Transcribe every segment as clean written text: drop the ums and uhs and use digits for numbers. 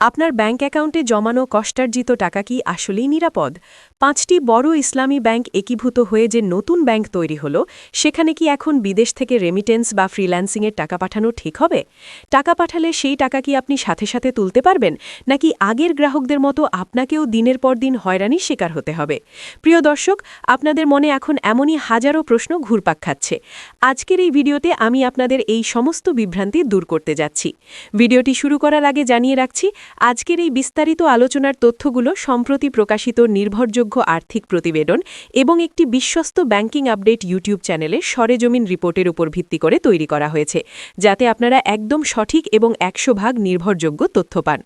আপনার ব্যাংক অ্যাকাউন্টে জমানো কষ্টার্জিত টাকা কি আসলেই নিরাপদ? ৫টি বড় ইসলামী ব্যাংক একীভূত হয়ে যে নতুন ব্যাংক তৈরি হলো, সেখানে কি এখন বিদেশ থেকে রেমিটেন্স বা ফ্রিল্যান্সিংয়ের টাকা পাঠানো ঠিক হবে? টাকা পাঠালে সেই টাকা কি আপনি সাথে সাথে তুলতে পারবেন, নাকি আগের গ্রাহকদের মতো আপনাকেও দিনের পর দিন হয়রানির শিকার হতে হবে? প্রিয় দর্শক, আপনাদের মনে এখন এমনই হাজারো প্রশ্ন ঘুরপাক খাচ্ছে। আজকের এই ভিডিওতে আমি আপনাদের এই সমস্ত বিভ্রান্তি দূর করতে যাচ্ছি। ভিডিওটি শুরু করার আগে জানিয়ে রাখছি, আজকের এই বিস্তারিত আলোচনার তথ্যগুলো সম্প্রতি প্রকাশিত নির্ভরযোগ্য আর্থিক প্রতিবেদন এবং একটি বিশ্বস্ত ব্যাংকিং আপডেট ইউটিউব চ্যানেলে সরেজমিন রিপোর্টের উপর ভিত্তি করে তৈরি করা হয়েছে, যাতে আপনারা একদম সঠিক এবং ১০০% নির্ভরযোগ্য তথ্য পান।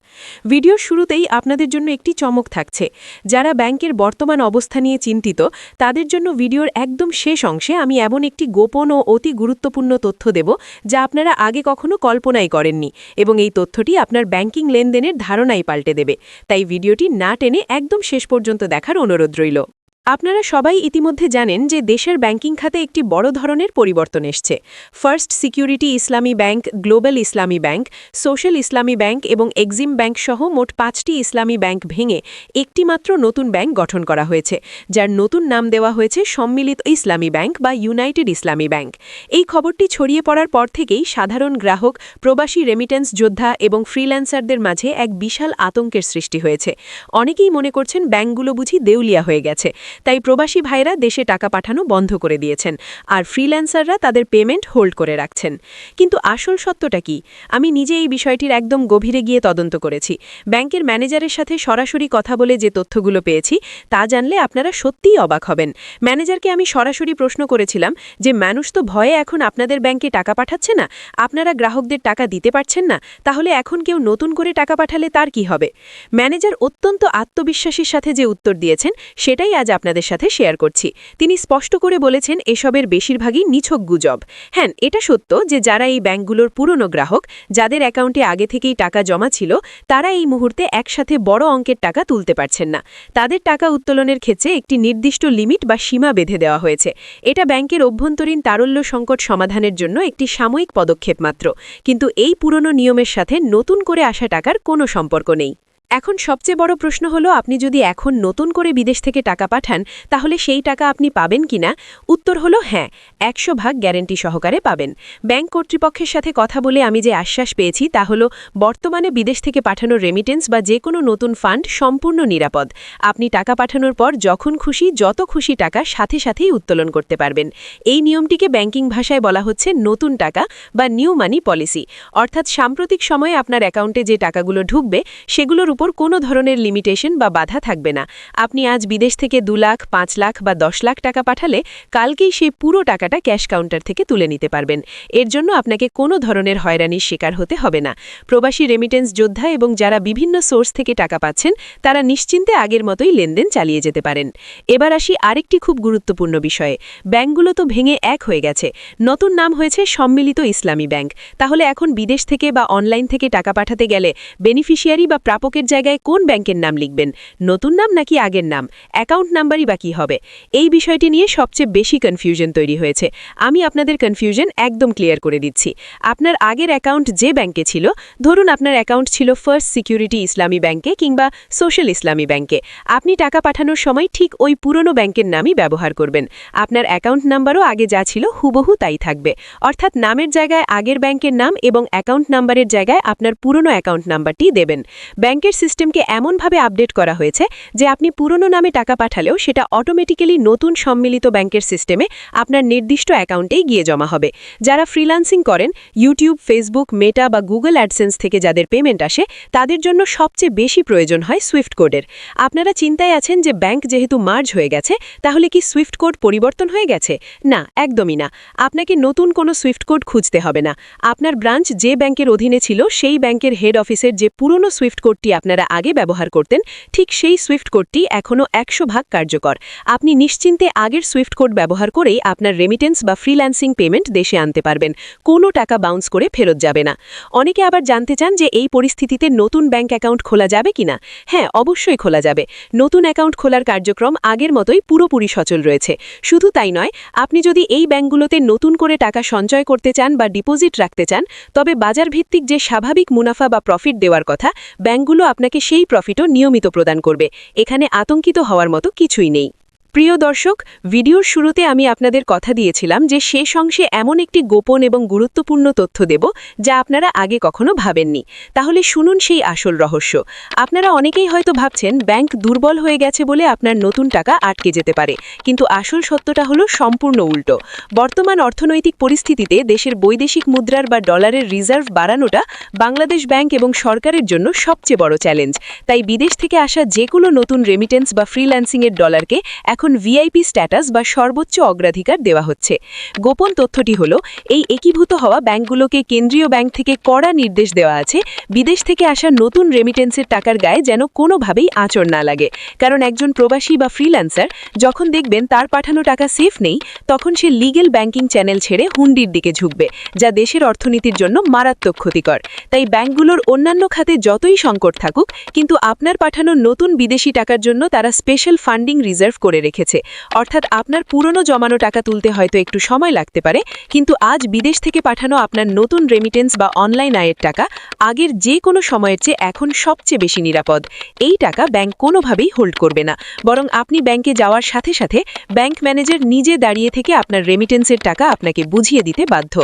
ভিডিওর শুরুতেই আপনাদের জন্য একটি চমক থাকছে। যারা ব্যাংকের বর্তমান অবস্থা নিয়ে চিন্তিত, তাদের জন্য ভিডিওর একদম শেষ অংশে আমি এমন একটি গোপন ও অতি গুরুত্বপূর্ণ তথ্য দেব, যা আপনারা আগে কখনো কল্পনাই করেননি, এবং এই তথ্যটি আপনার ব্যাংকিং লেনদেনের ধারণাই পাল্টে দেবে। তাই ভিডিওটি না টেনে একদম শেষ পর্যন্ত দেখার অনুরোধ রইল। আপনারা সবাই ইতিমধ্যে জানেন যে দেশের ব্যাংকিং খাতে একটি বড় ধরনের পরিবর্তন এসছে। ফার্স্ট সিকিউরিটি ইসলামী ব্যাংক, গ্লোবাল ইসলামী ব্যাংক, সোশ্যাল ইসলামী ব্যাংক এবং এক্সিম ব্যাংক সহ মোট 5টি ইসলামী ব্যাংক ভেঙে একটি মাত্র নতুন ব্যাংক গঠন করা হয়েছে, যার নতুন নাম দেওয়া হয়েছে সম্মিলিত ইসলামী ব্যাংক বা ইউনাইটেড ইসলামী ব্যাংক। এই খবরটি ছড়িয়ে পড়ার পর থেকেই সাধারণ গ্রাহক, প্রবাসী রেমিটেন্স যোদ্ধা এবং ফ্রিল্যান্সারদের মাঝে এক বিশাল আতঙ্কের সৃষ্টি হয়েছে। অনেকেই মনে করছেন ব্যাংকগুলো বুঝি দেউলিয়া হয়ে গেছে, তাই প্রবাসী ভাইরা দেশে টাকা পাঠানো বন্ধ করে দিয়েছেন, আর ফ্রিল্যান্সাররা তাদের পেমেন্ট হোল্ড করে রাখছেন। কিন্তু আসল সত্যটা কি? আমি নিজে এই বিষয়টির একদম গভীরে গিয়ে তদন্ত করেছি। ব্যাংকের ম্যানেজারের সাথে সরাসরি কথা বলে যে তথ্যগুলো পেয়েছি, তা জানলে আপনারা সত্যিই অবাক হবেন। ম্যানেজারকে আমি সরাসরি প্রশ্ন করেছিলাম যে, মানুষ তো ভয়ে এখন আপনাদের ব্যাংকে টাকা পাঠাচ্ছে না, আপনারা গ্রাহকদের টাকা দিতে পারছেন না, তাহলে এখন কেউ নতুন করে টাকা পাঠালে তার কি হবে? ম্যানেজার অত্যন্ত আত্মবিশ্বাসীর সাথে যে উত্তর দিয়েছেন, সেটাই আজ আপনাদের সাথে শেয়ার করছি। তিনি স্পষ্ট করে বলেছেন, এসবের বেশিরভাগই নিছক গুজব। হ্যাঁ, এটা সত্য যে যারা এই ব্যাংকগুলোর পুরনো গ্রাহক, যাদের অ্যাকাউন্টে আগে থেকেই টাকা জমা ছিল, তারা এই মুহূর্তে একসাথে বড় অঙ্কের টাকা তুলতে পারছেন না। তাদের টাকা উত্তোলনের ক্ষেত্রে একটি নির্দিষ্ট লিমিট বা সীমা বেঁধে দেওয়া হয়েছে। এটা ব্যাংকের অভ্যন্তরীণ তারল্য সংকট সমাধানের জন্য একটি সাময়িক পদক্ষেপ মাত্র, কিন্তু এই পুরনো নিয়মের সাথে নতুন করে আসা টাকার কোনো সম্পর্ক নেই। এখন সবচেয়ে বড় প্রশ্ন হলো, আপনি যদি এখন নতুন করে বিদেশ থেকে টাকা পাঠান, তাহলে সেই টাকা আপনি পাবেন কিনা? উত্তর হলো হ্যাঁ, ১০০% গ্যারান্টি সহকারে পাবেন। ব্যাংক কর্তৃপক্ষের সাথে কথা বলে আমি যে আশ্বাস পেয়েছি, তা হলো বর্তমানে বিদেশ থেকে পাঠানো রেমিটেন্স বা যে কোনো নতুন ফান্ড সম্পূর্ণ নিরাপদ। আপনি টাকা পাঠানোর পর যখন খুশি, যত খুশি টাকা সাথে সাথেই উত্তোলন করতে পারবেন। এই নিয়মটিকে ব্যাংকিং ভাষায় বলা হচ্ছে নতুন টাকা বা নিউ মানি পলিসি। অর্থাৎ সাম্প্রতিক সময়ে আপনার অ্যাকাউন্টে যে টাকাগুলো ঢুকবে, সেগুলোর উপর কোনো ধরনের লিমিটেশন বা বাধা থাকবে না। আপনি আজ বিদেশ থেকে 2 লাখ, 5 লাখ বা 10 লাখ টাকা পাঠালে কালকেই সেই পুরো টাকাটা ক্যাশ কাউন্টার থেকে তুলে নিতে পারবেন। এর জন্য আপনাকে কোনো ধরনের হয়রানির শিকার হতে হবে না। প্রবাসী রেমিটেন্স যোদ্ধা এবং যারা বিভিন্ন সোর্স থেকে টাকা পাচ্ছেন, তারা নিশ্চিন্তে আগের মতোই লেনদেন চালিয়ে যেতে পারেন। এবার আসি আরেকটি খুব গুরুত্বপূর্ণ বিষয়ে। ব্যাংকগুলো তো ভেঙে এক হয়ে গেছে, নতুন নাম হয়েছে সম্মিলিত ইসলামী ব্যাংক। তাহলে এখন বিদেশ থেকে বা অনলাইন থেকে টাকা পাঠাতে গেলে বেনিফিশিয়ারি বা প্রাপকের জায়গায় কোন ব্যাংকের নাম লিখবেন? নতুন নাম নাকি আগের নাম? অ্যাকাউন্ট নাম্বারই বা কী হবে? এই বিষয়টি নিয়ে সবচেয়ে বেশি কনফিউশন তৈরি হয়েছে। আমি আপনাদের কনফিউশন একদম ক্লিয়ার করে দিচ্ছি। আপনার আগের অ্যাকাউন্ট যে ব্যাংকে ছিল, ধরুন আপনার অ্যাকাউন্ট ছিল ফার্স্ট সিকিউরিটি ইসলামী ব্যাংকে কিংবা সোশ্যাল ইসলামী ব্যাংকে, আপনি টাকা পাঠানোর সময় ঠিক ওই পুরনো ব্যাংকের নামই ব্যবহার করবেন। আপনার অ্যাকাউন্ট নাম্বারও আগে যা ছিল হুবহু তাই থাকবে। অর্থাৎ নামের জায়গায় আগের ব্যাংকের নাম এবং অ্যাকাউন্ট নাম্বারের জায়গায় আপনার পুরনো অ্যাকাউন্ট নাম্বারটি দেবেন। ব্যাংকের সিস্টেমকে এমনভাবে আপডেট করা হয়েছে যে আপনি পুরনো নামে টাকা পাঠালেও সেটা অটোমেটিক্যালি নতুন সম্মিলিত ব্যাংকের সিস্টেমে আপনার নির্দিষ্ট অ্যাকাউন্টেই গিয়ে জমা হবে। যারা ফ্রিল্যান্সিং করেন, ইউটিউব, ফেসবুক, মেটা বা গুগল অ্যাডসেন্স থেকে যাদের পেমেন্ট আসে, তাদের জন্য সবচেয়ে বেশি প্রয়োজন হয় সুইফট কোডের। আপনারা চিন্তায় আছেন যে ব্যাংক যেহেতু মার্জ হয়ে গেছে, তাহলে কি সুইফট কোড পরিবর্তন হয়ে গেছে? না, একদমই না। আপনাকে নতুন কোনো সুইফট কোড খুঁজতে হবে না। আপনার ব্রাঞ্চ যে ব্যাংকের অধীনে ছিল, সেই ব্যাংকের হেড অফিসের যে পুরনো সুইফট কোডটি আপনার আপনারা আগে ব্যবহার করতেন ঠিক সেই সুইফট কোডটি এখনও 100% কার্যকর। আপনি নিশ্চিন্তে আগের সুইফট কোড ব্যবহার করেই আপনার রেমিটেন্স বা ফ্রিল্যান্সিং পেমেন্ট দেশে আনতে পারবেন, কোনো টাকা বাউন্স করে ফেরত যাবে না। অনেকে আবার জানতে চান যে এই পরিস্থিতিতে নতুন ব্যাংক অ্যাকাউন্ট খোলা যাবে কিনা। হ্যাঁ, অবশ্যই খোলা যাবে। নতুন অ্যাকাউন্ট খোলার কার্যক্রম আগের মতোই পুরোপুরি সচল রয়েছে। শুধু তাই নয়, আপনি যদি এই ব্যাংকগুলোতে নতুন করে টাকা সঞ্চয় করতে চান বা ডিপোজিট রাখতে চান, তবে বাজারভিত্তিক যে স্বাভাবিক মুনাফা বা প্রফিট দেওয়ার কথা, ব্যাংকগুলো আপনাকে সেই প্রফিটও নিয়মিত প্রদান করবে। এখানে আতঙ্কিত হওয়ার মতো কিছুই নেই। প্রিয় দর্শক, ভিডিওর শুরুতে আমি আপনাদের কথা দিয়েছিলাম যে শেষ অংশে এমন একটি গোপন এবং গুরুত্বপূর্ণ তথ্য দেব যা আপনারা আগে কখনো ভাবেননি। তাহলে শুনুন সেই আসল রহস্য। আপনারা অনেকেই হয়তো ভাবছেন ব্যাংক দুর্বল হয়ে গেছে বলে আপনার নতুন টাকা আটকে যেতে পারে, কিন্তু আসল সত্যটা হলো সম্পূর্ণ উল্টো। বর্তমান অর্থনৈতিক পরিস্থিতিতে দেশের বৈদেশিক মুদ্রার বা ডলারের রিজার্ভ বাড়ানোটা বাংলাদেশ ব্যাংক এবং সরকারের জন্য সবচেয়ে বড় চ্যালেঞ্জ। তাই বিদেশ থেকে আসা যে কোনো নতুন রেমিটেন্স বা ফ্রিল্যান্সিংয়ের ডলারকে এখন ভিআইপি স্ট্যাটাস বা সর্বোচ্চ অগ্রাধিকার দেওয়া হচ্ছে। গোপন তথ্যটি হলো, এই একীভূত হওয়া ব্যাংকগুলোকে কেন্দ্রীয় ব্যাংক থেকে কড়া নির্দেশ দেওয়া আছে বিদেশ থেকে আসা নতুন রেমিটেন্সের টাকার গায়ে যেন কোনোভাবেই আঁচড় না লাগে। কারণ একজন প্রবাসী বা ফ্রিল্যান্সার যখন দেখবেন তার পাঠানো টাকা সেফ নেই, তখন সে লিগ্যাল ব্যাংকিং চ্যানেল ছেড়ে হুন্ডির দিকে ঝুঁকবে, যা দেশের অর্থনীতির জন্য মারাত্মক ক্ষতিকর। তাই ব্যাংকগুলোর অন্যান্য খাতে যতই সংকট থাকুক, কিন্তু আপনার পাঠানো নতুন বিদেশি টাকার জন্য তারা স্পেশাল ফান্ডিং রিজার্ভ করে রেখেছে। অর্থাৎ আপনার পুরনো জমানো টাকা তুলতে হয়তো একটু সময় লাগতে পারে, কিন্তু আজ বিদেশ থেকে পাঠানো আপনার নতুন রেমিটেন্স বা অনলাইন আয়ের টাকা আগের যে কোনো সময়ের চেয়ে এখন সবচেয়ে বেশি নিরাপদ। এই টাকা ব্যাংক কোনোভাবেই হোল্ড করবে না, বরং আপনি ব্যাংকে যাওয়ার সাথে সাথে ব্যাংক ম্যানেজার নিজে দাঁড়িয়ে থেকে আপনার রেমিটেন্সের টাকা আপনাকে বুঝিয়ে দিতে বাধ্য।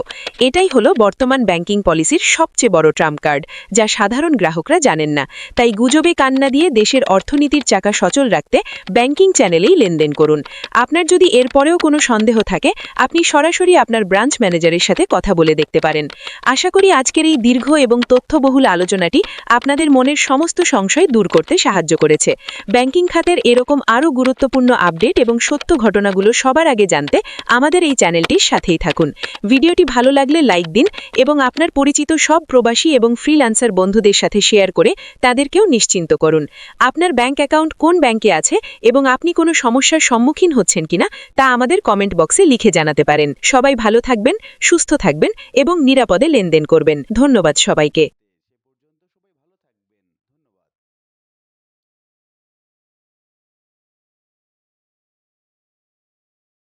এটাই হলো বর্তমান ব্যাংকিং পলিসির সবচেয়ে বড় ট্রাম্প কার্ড, যা সাধারণ গ্রাহকরা জানেন না। তাই গুজবে কান না দিয়ে দেশের অর্থনীতির চাকা সচল রাখতে ব্যাংকিং চ্যানেলেই লেনদেন করুন। আপনার যদি এরপরেও কোনো সন্দেহ থাকে, আপনি সরাসরি আপনার ব্রাঞ্চ ম্যানেজারের সাথে কথা বলে দেখতে পারেন। আশা করি আজকের এই দীর্ঘ এবং তথ্যবহুল আলোচনাটি আপনাদের মনের সমস্ত সংশয় দূর করতে সাহায্য করেছে। ব্যাংকিং খাতের এরকম আরও গুরুত্বপূর্ণ আপডেট এবং সত্য ঘটনাগুলো সবার আগে জানতে আমাদের এই চ্যানেলটির সাথেই থাকুন। ভিডিওটি ভালো লাগলে লাইক দিন এবং আপনার পরিচিত সব প্রবাসী এবং ফ্রিল্যান্সার বন্ধুদের সাথে শেয়ার করে তাদেরকেও নিশ্চিন্ত করুন। আপনার ব্যাংক অ্যাকাউন্ট কোন ব্যাংকে আছে এবং আপনি কোনো সমস্যার সম্মুখীন হচ্ছেন কিনা তা আমাদের কমেন্ট বক্সে লিখে জানাতে পারেন। সবাই ভালো থাকবেন, সুস্থ থাকবেন এবং নিরাপদে লেনদেন করবেন। ধন্যবাদ সবাইকে।